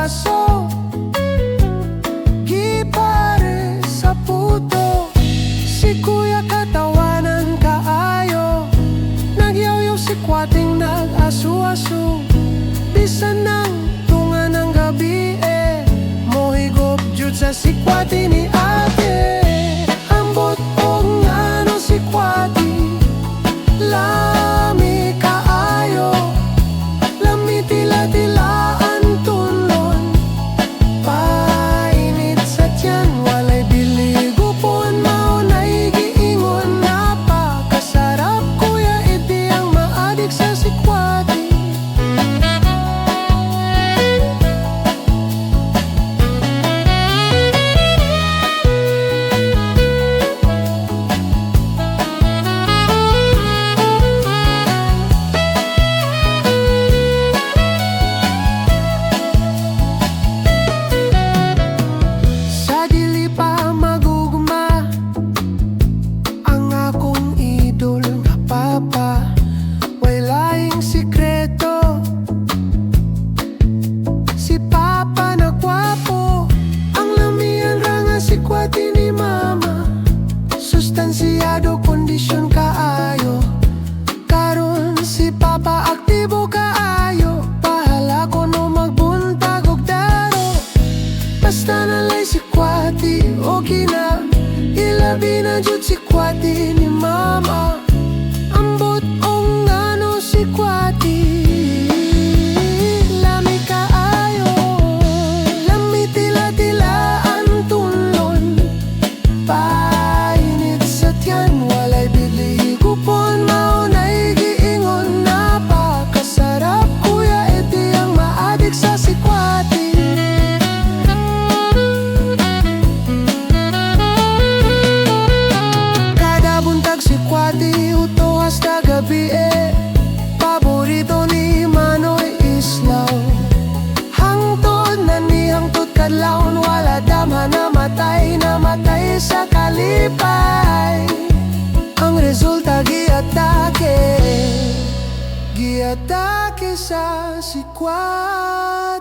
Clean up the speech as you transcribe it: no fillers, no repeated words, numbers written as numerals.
aso, gipare sa puto. Si kuya katawanan kaayo, nagyaw-yaw si kwating nag-asu-asu. Bisan ng tunga ng gabi mohigop jud sa sikwati ni ate. Ambot og ngano sikwati, lami kaayo, lami tila-tilaan tunlon. Painit sa tiyan, walay biligupon, maunay giingon. Napakasarap kuya, iti ang maadik sa sikwati. Sustansiyado kondisyon kaayo, karon si Papa aktibo kaayo. Pahala ko no magbuntag og daro, basta nalay si Kwati okay na. Ilabi na jud si Kwati ni Mama. Ambot og ngano si Kwati, lami kaayo, lami tila-tilaan tunlon. Walay bigli kupon, maunay giingon. Napakasarap kuya, iti ang maadik sa sikwati. Kada buntag sikwati, uto hasta gabi paborito ni Manoy Islaw. Hangtod na ni hangtod kadlawon, wala damha namatay sa kalipay. Ang resulta giatake sa sikwati.